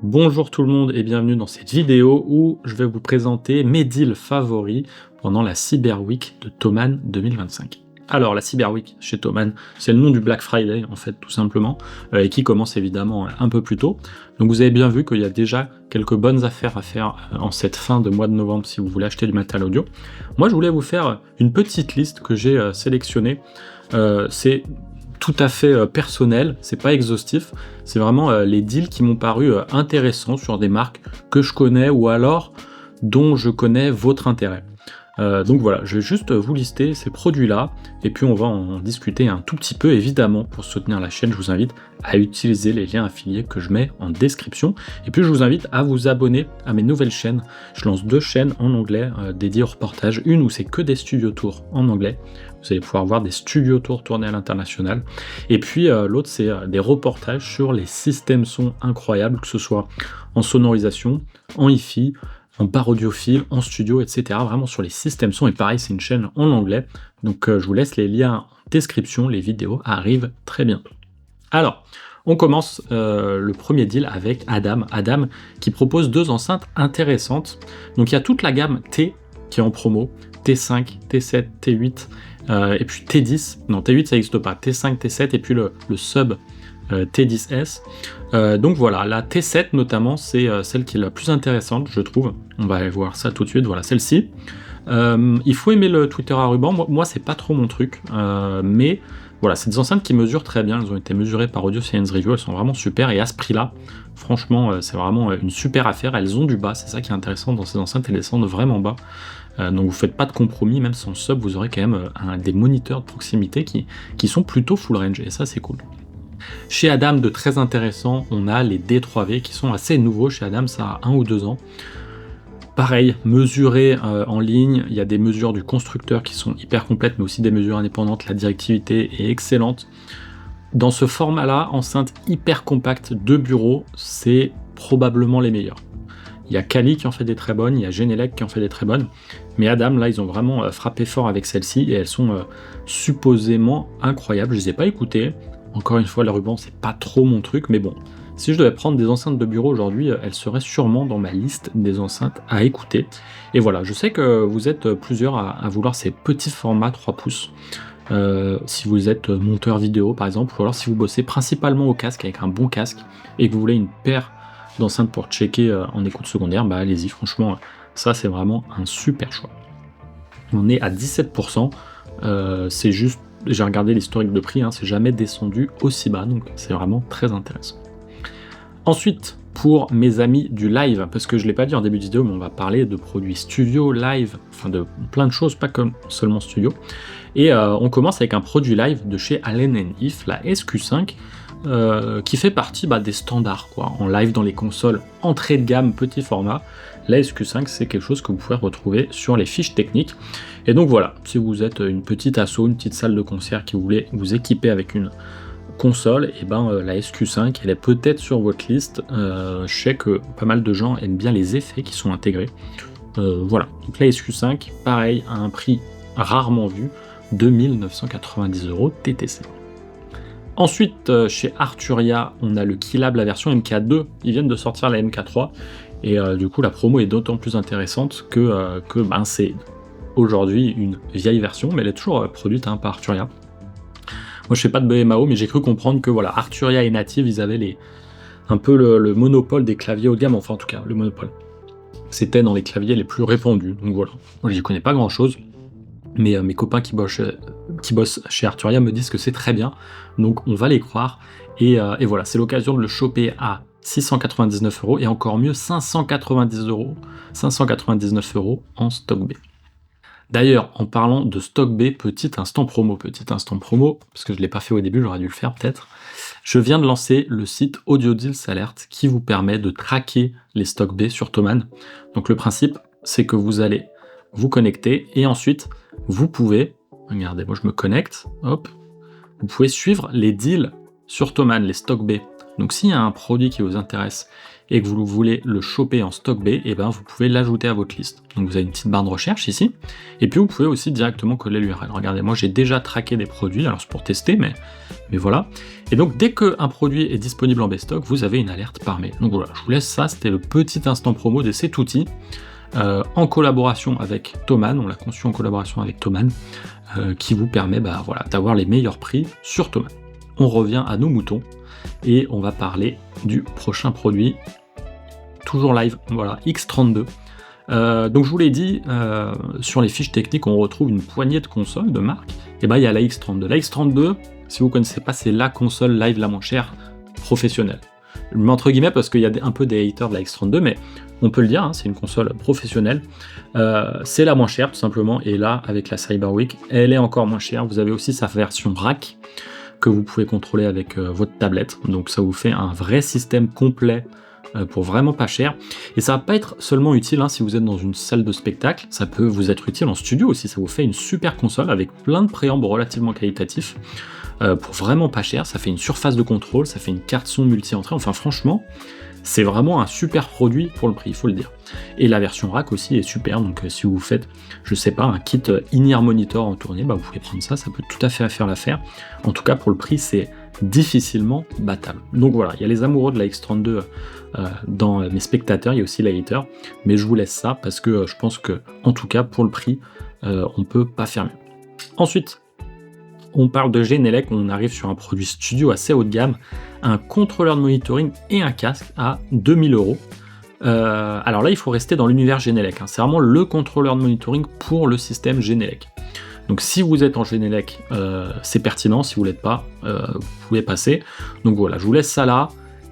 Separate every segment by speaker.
Speaker 1: Bonjour tout le monde et bienvenue dans cette vidéo où je vais vous présenter mes deals favoris pendant la Cyber Week de Thomann 2025. Alors la Cyber Week chez Thomann, c'est le nom du Black Friday en fait tout simplement, et qui commence évidemment un peu plus tôt. Donc vous avez bien vu qu'il y a déjà quelques bonnes affaires à faire en cette fin de mois de novembre si vous voulez acheter du matériel audio. Moi je voulais vous faire une petite liste que j'ai sélectionnée. C'est tout à fait personnel, c'est pas exhaustif, c'est vraiment les deals qui m'ont paru intéressants sur des marques que je connais ou alors dont je connais votre intérêt. Donc voilà, je vais juste vous lister ces produits-là, et puis on va en discuter un tout petit peu. Évidemment, pour soutenir la chaîne, je vous invite à utiliser les liens affiliés que je mets en description, et puis je vous invite à vous abonner à mes nouvelles chaînes. Je lance 2 chaînes en anglais dédiées au reportage, une où c'est que des studio tours en anglais, vous allez pouvoir voir des studio tours tournés à l'international, et puis l'autre c'est des reportages sur les systèmes son incroyables, que ce soit en sonorisation, en hi-fi, en barre audiophile, en studio, etc. Vraiment sur les systèmes son, et pareil, c'est une chaîne en anglais, donc je vous laisse les liens en description, les vidéos arrivent très bientôt. Alors, on commence le premier deal avec Adam. Adam qui propose 2 enceintes intéressantes. Donc il y a toute la gamme T qui est en promo, T5, T7, T8, et puis T10, non T8 ça n'existe pas, T5, T7, et puis le sub T10S. Donc voilà, la T7 notamment, c'est celle qui est la plus intéressante, je trouve. On va aller voir ça tout de suite, voilà, celle-ci. Il faut aimer le Twitter à ruban, moi c'est pas trop mon truc, mais voilà, c'est des enceintes qui mesurent très bien, elles ont été mesurées par Audio Science Review, elles sont vraiment super, et à ce prix-là, franchement, c'est vraiment une super affaire, elles ont du bas, c'est ça qui est intéressant dans ces enceintes, elles descendent vraiment bas. Donc vous faites pas de compromis, même sans sub, vous aurez quand même des moniteurs de proximité qui sont plutôt full range, et ça c'est cool. Chez Adam, de très intéressant, on a les D3V qui sont assez nouveaux chez Adam, ça a 1 ou 2 ans. Pareil, mesurés en ligne, il y a des mesures du constructeur qui sont hyper complètes, mais aussi des mesures indépendantes, la directivité est excellente. Dans ce format-là, enceinte hyper compacte de bureau, c'est probablement les meilleurs. Il y a Kali qui en fait des très bonnes, il y a Genelec qui en fait des très bonnes, mais Adam, là, ils ont vraiment frappé fort avec celles-ci, et elles sont supposément incroyables. Je les ai pas écoutées. Encore une fois, le ruban, c'est pas trop mon truc, mais bon, si je devais prendre des enceintes de bureau aujourd'hui, elles seraient sûrement dans ma liste des enceintes à écouter. Et voilà, je sais que vous êtes plusieurs à vouloir ces petits formats 3 pouces, si vous êtes monteur vidéo par exemple, ou alors si vous bossez principalement au casque avec un bon casque, et que vous voulez une paire d'enceintes pour checker en écoute secondaire, bah allez-y, franchement, ça c'est vraiment un super choix. On est à 17%, c'est juste, j'ai regardé l'historique de prix, c'est jamais descendu aussi bas, donc c'est vraiment très intéressant. Ensuite, pour mes amis du live, parce que je ne l'ai pas dit en début de vidéo, mais on va parler de produits studio, live, enfin de plein de choses, pas comme seulement studio. Et on commence avec un produit live de chez Allen & If, la SQ5, qui fait partie des standards, quoi, en live dans les consoles entrée de gamme, petit format. La SQ5, c'est quelque chose que vous pouvez retrouver sur les fiches techniques. Et donc voilà, si vous êtes une petite asso, une petite salle de concert qui voulait vous équiper avec une console, et la SQ5, elle est peut-être sur votre liste. Je sais que pas mal de gens aiment bien les effets qui sont intégrés. Voilà, donc la SQ5, pareil, à un prix rarement vu, 2990 € TTC. Ensuite, chez Arturia, on a le Keylab, la version MK2, ils viennent de sortir la MK3, et du coup la promo est d'autant plus intéressante que c'est aujourd'hui une vieille version, mais elle est toujours produite par Arturia. Moi je fais pas de BMAO, mais j'ai cru comprendre que voilà, Arturia et Native, ils avaient un peu le monopole des claviers haut de gamme, enfin en tout cas le monopole. C'était dans les claviers les plus répandus, donc voilà. Moi j'y connais pas grand chose, mais mes copains qui bossent chez Arturia me disent que c'est très bien, donc on va les croire, et voilà, c'est l'occasion de le choper à 699 €, et encore mieux 599 € en stock B. D'ailleurs, en parlant de stock B, petit instant promo, parce que je ne l'ai pas fait au début, j'aurais dû le faire peut-être. Je viens de lancer le site Audio Deals Alert qui vous permet de traquer les stocks B sur Thomann. Donc le principe, c'est que vous allez vous connecter, et ensuite, vous pouvez, regardez, moi je me connecte, hop, vous pouvez suivre les deals sur Thomann, les stocks B. Donc s'il y a un produit qui vous intéresse et que vous voulez le choper en stock B, et ben vous pouvez l'ajouter à votre liste. Donc vous avez une petite barre de recherche ici, et puis vous pouvez aussi directement coller l'URL. Regardez, moi j'ai déjà traqué des produits, alors c'est pour tester, mais voilà. Et donc dès qu'un produit est disponible en B-Stock, vous avez une alerte par mail. Donc voilà, je vous laisse ça, c'était le petit instant promo de cet outil, en collaboration avec Thomann, on l'a conçu en collaboration avec Thomann, qui vous permet d'avoir les meilleurs prix sur Thomann. On revient à nos moutons, et on va parler du prochain produit, toujours live, voilà, X32. Donc je vous l'ai dit, sur les fiches techniques, on retrouve une poignée de consoles de marque, et il y a la X32. La X32, si vous ne connaissez pas, c'est la console live la moins chère professionnelle. Je mets entre guillemets parce qu'il y a un peu des haters de la X32, mais on peut le dire, c'est une console professionnelle. C'est la moins chère tout simplement, et là, avec la Cyber Week, elle est encore moins chère. Vous avez aussi sa version rack, que vous pouvez contrôler avec votre tablette, donc ça vous fait un vrai système complet pour vraiment pas cher, et ça va pas être seulement utile si vous êtes dans une salle de spectacle, ça peut vous être utile en studio aussi, ça vous fait une super console avec plein de préambles relativement qualitatifs, pour vraiment pas cher, ça fait une surface de contrôle, ça fait une carte son multi-entrée, enfin franchement, c'est vraiment un super produit pour le prix, il faut le dire. Et la version rack aussi est super, donc si vous faites, je sais pas, un kit in-ear monitor en tournée, vous pouvez prendre ça, ça peut tout à fait faire l'affaire. En tout cas, pour le prix, c'est difficilement battable. Donc voilà, il y a les amoureux de la X32 dans mes spectateurs, il y a aussi les haters, mais je vous laisse ça parce que je pense que, en tout cas, pour le prix, on peut pas faire mieux. Ensuite, on parle de Genelec, on arrive sur un produit studio assez haut de gamme, un contrôleur de monitoring et un casque à 2000 €. Alors là, il faut rester dans l'univers Genelec, c'est vraiment le contrôleur de monitoring pour le système Genelec. Donc si vous êtes en Genelec, c'est pertinent, si vous ne l'êtes pas, vous pouvez passer. Donc voilà, je vous laisse ça là.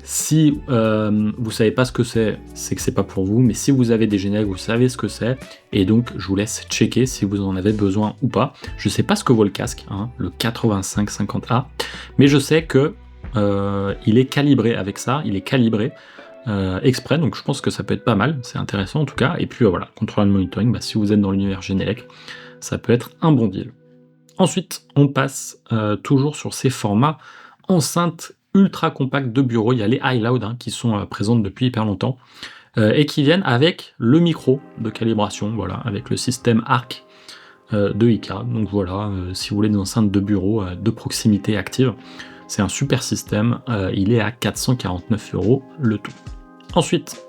Speaker 1: Si vous ne savez pas ce que c'est que c'est pas pour vous, mais si vous avez des Genelec, vous savez ce que c'est, et donc je vous laisse checker si vous en avez besoin ou pas. Je ne sais pas ce que vaut le casque, le 8550A, mais je sais que il est calibré avec ça, il est calibré exprès, donc je pense que ça peut être pas mal, c'est intéressant en tout cas. Et puis voilà, contrôleur de monitoring, si vous êtes dans l'univers Genelec, ça peut être un bon deal. Ensuite, on passe toujours sur ces formats enceintes ultra compactes de bureau. Il y a les iLoud qui sont présentes depuis hyper longtemps et qui viennent avec le micro de calibration, voilà, avec le système ARC de IK. Donc voilà, si vous voulez des enceintes de bureau de proximité active, c'est un super système. Il est à 449 € le tout. Ensuite,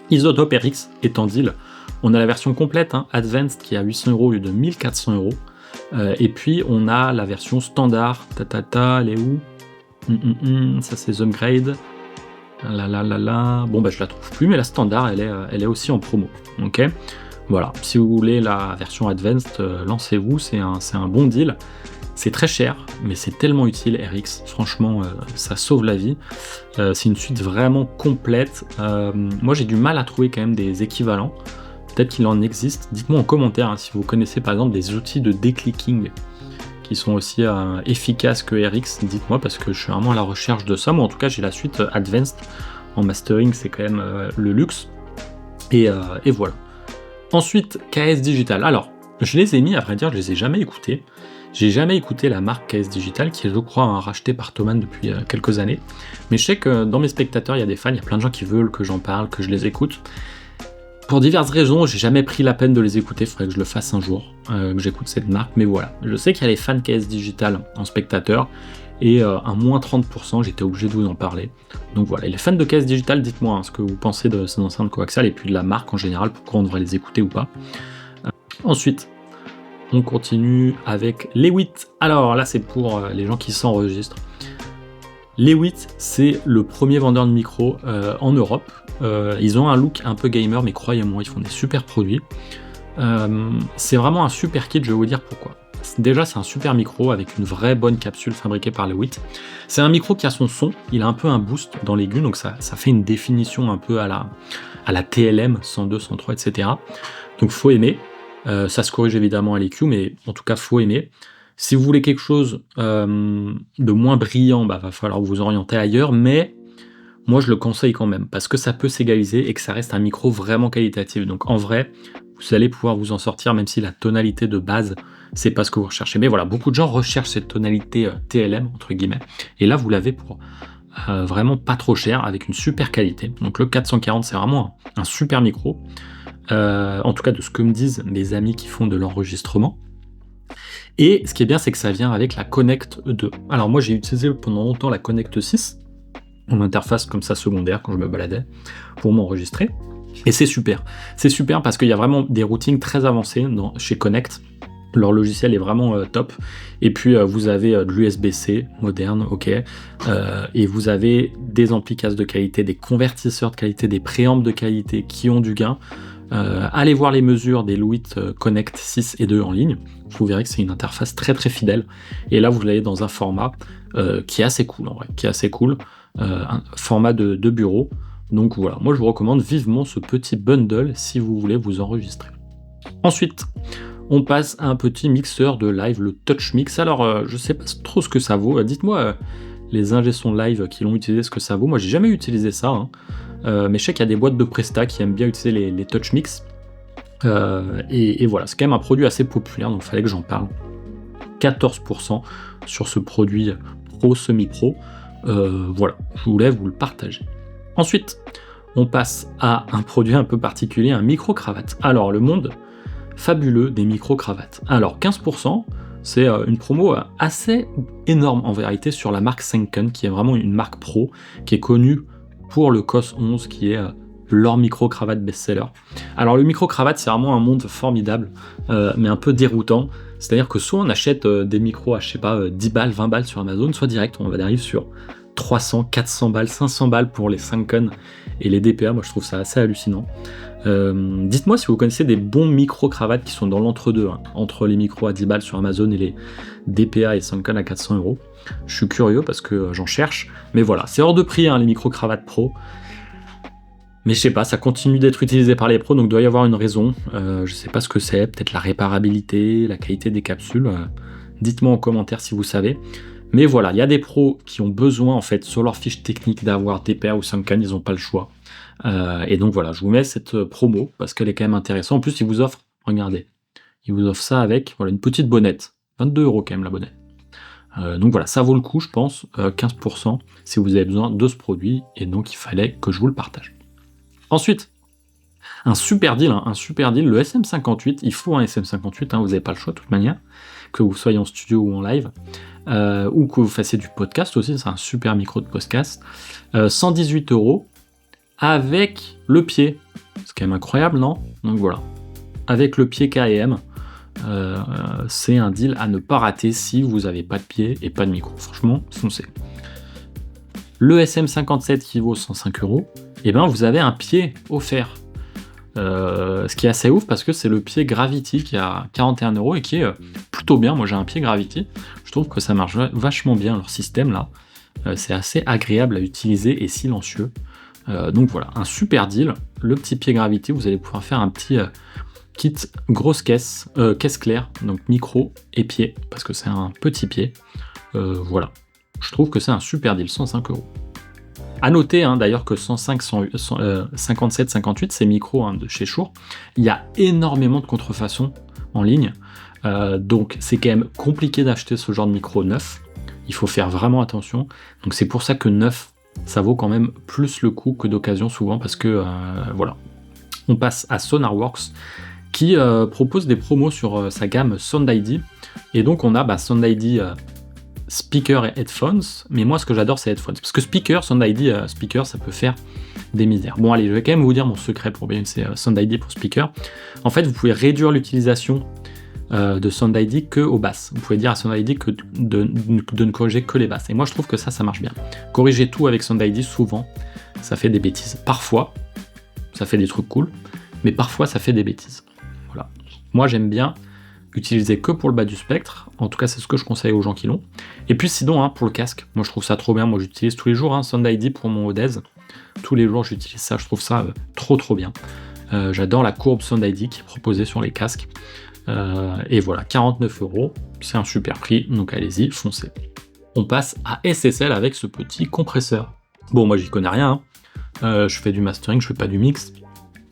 Speaker 1: Isotope RX est en deal. On a la version complète, Advanced, qui est à 800 € au lieu de 1400 €. Et puis on a la version standard. Elle est où? Ça c'est The Upgrade. Bon je la trouve plus, mais la standard elle est aussi en promo. Ok. Voilà. Si vous voulez la version Advanced, lancez-vous. C'est un bon deal. C'est très cher, mais c'est tellement utile, RX. Franchement, ça sauve la vie. C'est une suite vraiment complète. Moi j'ai du mal à trouver quand même des équivalents. Peut-être qu'il en existe. Dites-moi en commentaire si vous connaissez par exemple des outils de déclicking qui sont aussi efficaces que RX. Dites-moi parce que je suis vraiment à la recherche de ça. Moi en tout cas j'ai la suite Advanced en mastering, c'est quand même le luxe. Et voilà. Ensuite, KS Digital. Alors, je les ai mis, à vrai dire, je les ai jamais écoutés. J'ai jamais écouté la marque KS Digital, qui est, je crois, rachetée par Thomann depuis quelques années. Mais je sais que dans mes spectateurs, il y a des fans, il y a plein de gens qui veulent que j'en parle, que je les écoute. Pour diverses raisons, j'ai jamais pris la peine de les écouter, il faudrait que je le fasse un jour, que j'écoute cette marque, mais voilà. Je sais qu'il y a les fans KS Digital en spectateur, et à moins 30%, j'étais obligé de vous en parler. Donc voilà, et les fans de KS Digital, dites-moi ce que vous pensez de ces enceintes coaxiales, et puis de la marque en général, pourquoi on devrait les écouter ou pas. Ensuite, on continue avec Lewitt. Alors là, c'est pour les gens qui s'enregistrent. Lewitt, c'est le premier vendeur de micros en Europe. Ils ont un look un peu gamer, mais croyez-moi, ils font des super produits. C'est vraiment un super kit, je vais vous dire pourquoi. Déjà, c'est un super micro avec une vraie bonne capsule fabriquée par Lewitt. C'est un micro qui a son son, il a un peu un boost dans l'aigu, donc ça fait une définition un peu à la TLM 102, 103, etc. Donc faut aimer. Ça se corrige évidemment à l'EQ, mais en tout cas, faut aimer. Si vous voulez quelque chose de moins brillant, va falloir vous orienter ailleurs, mais moi je le conseille quand même, parce que ça peut s'égaliser et que ça reste un micro vraiment qualitatif. Donc en vrai, vous allez pouvoir vous en sortir, même si la tonalité de base, c'est pas ce que vous recherchez. Mais voilà, beaucoup de gens recherchent cette tonalité TLM, entre guillemets, et là vous l'avez pour vraiment pas trop cher, avec une super qualité. Donc le 440, c'est vraiment un super micro, en tout cas de ce que me disent mes amis qui font de l'enregistrement. Et ce qui est bien, c'est que ça vient avec la Connect E2. Alors moi, j'ai utilisé pendant longtemps la Connect 6, en interface comme ça secondaire, quand je me baladais, pour m'enregistrer. Et c'est super. C'est super parce qu'il y a vraiment des routings très avancés chez Connect. Leur logiciel est vraiment top. Et puis vous avez de l'USB-C moderne, ok. Et vous avez des amplis de qualité, des convertisseurs de qualité, des préampes de qualité qui ont du gain. Allez voir les mesures des Lewitt Connect 6 et 2 en ligne. Vous verrez que c'est une interface très très fidèle. Et là, vous l'avez dans un format qui est assez cool en vrai, qui est assez cool. Un format de bureau. Donc voilà, moi je vous recommande vivement ce petit bundle si vous voulez vous enregistrer. Ensuite, on passe à un petit mixeur de live, le TouchMix. Alors, je sais pas trop ce que ça vaut. Dites-moi, les ingé-sons live qui l'ont utilisé, ce que ça vaut. Moi, j'ai jamais utilisé ça, hein. Mais je sais qu'il y a des boîtes de Presta qui aiment bien utiliser les TouchMix. Et voilà, c'est quand même un produit assez populaire, donc il fallait que j'en parle. 14% sur ce produit pro, semi-pro. Voilà, je voulais vous le partager. Ensuite, on passe à un produit un peu particulier, un micro-cravate. Alors, le monde fabuleux des micro-cravates. Alors, 15%, c'est une promo assez énorme en vérité sur la marque Senken, qui est vraiment une marque pro, qui est connue pour le COS 11, qui est leur micro-cravate best-seller. Alors, le micro-cravate, c'est vraiment un monde formidable, mais un peu déroutant. C'est-à-dire que soit on achète des micros à, je sais pas, 10 balles, 20 balles sur Amazon, soit direct, on va arriver sur 300, 400 balles, 500 balles pour les Senken et les DPA. Moi, je trouve ça assez hallucinant. Dites-moi si vous connaissez des bons micro-cravates qui sont dans l'entre-deux, hein, entre les micros à 10 balles sur Amazon et les DPA et Senken à 400 €. Je suis curieux parce que j'en cherche. Mais voilà, c'est hors de prix, hein, les micro-cravates pro. Mais je sais pas, ça continue d'être utilisé par les pros, donc il doit y avoir une raison. Je sais pas ce que c'est, peut-être la réparabilité, la qualité des capsules. Dites-moi en commentaire si vous savez. Mais voilà, il y a des pros qui ont besoin, en fait, sur leur fiche technique d'avoir DPA ou Senken, ils n'ont pas le choix. Et donc voilà, je vous mets cette promo parce qu'elle est quand même intéressante. En plus, ils vous offrent, regardez, ils vous offrent ça avec voilà, une petite bonnette. 22 € quand même la bonnette. Donc voilà, ça vaut le coup, je pense, 15% si vous avez besoin de ce produit. Et donc il fallait que je vous le partage. Ensuite, un super deal, le SM58, il faut un SM58, hein, vous n'avez pas le choix de toute manière, que vous soyez en studio ou en live, ou que vous fassiez du podcast aussi, c'est un super micro de podcast, 118 € avec le pied, c'est quand même incroyable, non? Donc voilà, avec le pied KM, c'est un deal à ne pas rater si vous n'avez pas de pied et pas de micro, franchement, foncez. Le SM57 qui vaut 105 €, et ben vous avez un pied offert. Ce qui est assez ouf parce que c'est le pied Gravity qui a 41 € et qui est plutôt bien. Moi j'ai un pied Gravity, je trouve que ça marche vachement bien leur système là. C'est assez agréable à utiliser et silencieux. Donc voilà, un super deal. Le petit pied Gravity, vous allez pouvoir faire un petit kit grosse caisse claire, donc micro et pied, parce que c'est un petit pied. Voilà, je trouve que c'est un super deal, 105 €. A noter hein, d'ailleurs que 105, 57, 58, ces micros hein, de chez Shure, il y a énormément de contrefaçons en ligne, donc c'est quand même compliqué d'acheter ce genre de micro neuf, il faut faire vraiment attention, donc c'est pour ça que neuf, ça vaut quand même plus le coup que d'occasion souvent, parce que voilà. On passe à Sonarworks, qui propose des promos sur sa gamme Sound ID, et donc on a Sound ID speaker et headphones, mais moi ce que j'adore c'est headphones, parce que Sound ID speaker ça peut faire des misères. Bon allez, je vais quand même vous dire mon secret pour bien utiliser Sound ID pour speaker. En fait vous pouvez réduire l'utilisation de Sound ID que aux basses. Vous pouvez dire à Sound ID que de ne corriger que les basses, et moi je trouve que ça marche bien. Corriger tout avec Sound ID, souvent ça fait des bêtises. Parfois ça fait des trucs cool, mais parfois ça fait des bêtises. Voilà. Moi j'aime bien utiliser que pour le bas du spectre, en tout cas c'est ce que je conseille aux gens qui l'ont. Et puis sinon hein, pour le casque, moi je trouve ça trop bien, moi j'utilise tous les jours Sound ID pour mon Odez, tous les jours j'utilise ça, je trouve ça trop bien. J'adore la courbe Sound ID qui est proposée sur les casques, et voilà, 49 €, c'est un super prix, donc allez-y, foncez. On passe à SSL avec ce petit compresseur. Bon moi j'y connais rien, hein. Je fais du mastering, je fais pas du mix,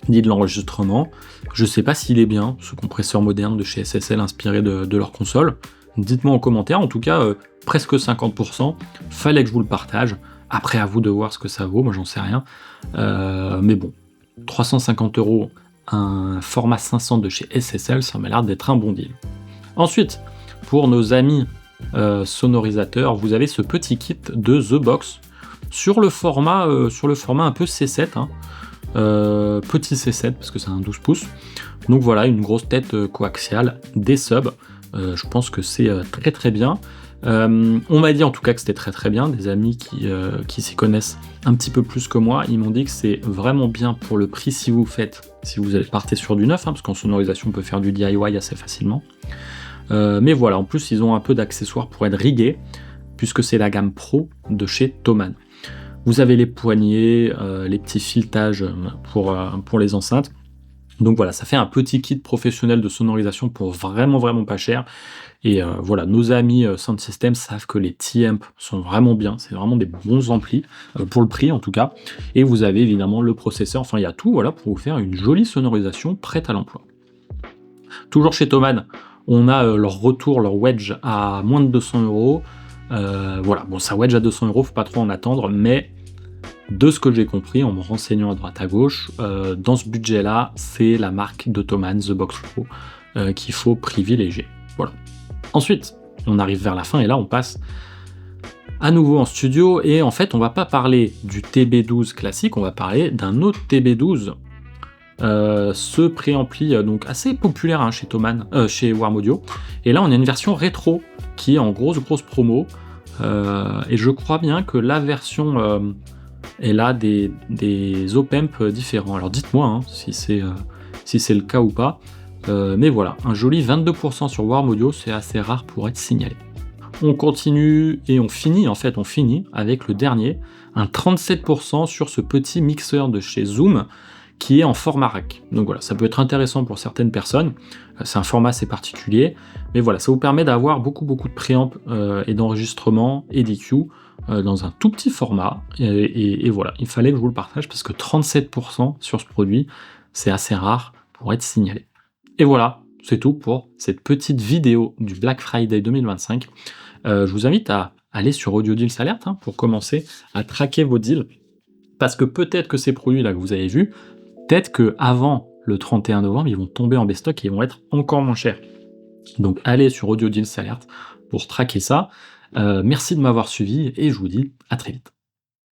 Speaker 1: ni de l'enregistrement. Je sais pas s'il est bien, ce compresseur moderne de chez SSL inspiré de leur console. Dites-moi en commentaire, en tout cas, presque 50%. Fallait que je vous le partage. Après, à vous de voir ce que ça vaut, moi j'en sais rien. Mais bon, 350 €, un format 500 de chez SSL, ça m'a l'air d'être un bon deal. Ensuite, pour nos amis sonorisateurs, vous avez ce petit kit de The Box sur le format un peu C7, hein. Petit C7 parce que c'est un 12 pouces. Donc voilà, une grosse tête coaxiale, des subs. Je pense que c'est très très bien. On m'a dit en tout cas que c'était très très bien. Des amis qui s'y connaissent un petit peu plus que moi, ils m'ont dit que c'est vraiment bien pour le prix si vous partez sur du neuf, hein, parce qu'en sonorisation on peut faire du DIY assez facilement. Mais voilà, en plus ils ont un peu d'accessoires pour être rigués, puisque c'est la gamme Pro de chez Thomann. Vous avez les poignées, les petits filetages pour les enceintes. Donc voilà, ça fait un petit kit professionnel de sonorisation pour vraiment vraiment pas cher. Et voilà, nos amis Sound System savent que les T-Amp sont vraiment bien, c'est vraiment des bons amplis, pour le prix en tout cas. Et vous avez évidemment le processeur, enfin il y a tout, voilà, pour vous faire une jolie sonorisation prête à l'emploi. Toujours chez Thomann, on a leur retour, leur wedge à moins de 200 €. Voilà, bon, ça wedge à 200 €, faut pas trop en attendre, mais de ce que j'ai compris en me renseignant à droite à gauche, dans ce budget-là, c'est la marque de Thomann, The Box Pro, qu'il faut privilégier. Voilà. Ensuite, on arrive vers la fin et là, on passe à nouveau en studio et en fait, on va pas parler du TB12 classique, on va parler d'un autre TB12. Ce préampli donc assez populaire, hein, chez Thomann, chez Warm Audio. Et là, on a une version rétro qui est en grosse promo. Et je crois bien que la version elle a des op-amp différents. Alors dites-moi, hein, si c'est le cas ou pas. Mais voilà, un joli 22% sur Warm Audio, c'est assez rare pour être signalé. On continue et on finit avec le dernier, un 37% sur ce petit mixeur de chez Zoom qui est en format rack. Donc voilà, ça peut être intéressant pour certaines personnes, c'est un format assez particulier, mais voilà, ça vous permet d'avoir beaucoup de préamp et d'enregistrement et d'EQ dans un tout petit format, et voilà, il fallait que je vous le partage parce que 37% sur ce produit, c'est assez rare pour être signalé. Et voilà, c'est tout pour cette petite vidéo du Black Friday 2025. Je vous invite à aller sur Audio Deals Alert, hein, pour commencer à traquer vos deals, parce que peut-être que ces produits-là que vous avez vus, peut-être qu'avant le 31 novembre, ils vont tomber en best-stock et ils vont être encore moins chers. Donc allez sur Audio Deals Alert pour traquer ça. Merci de m'avoir suivi et je vous dis à très vite.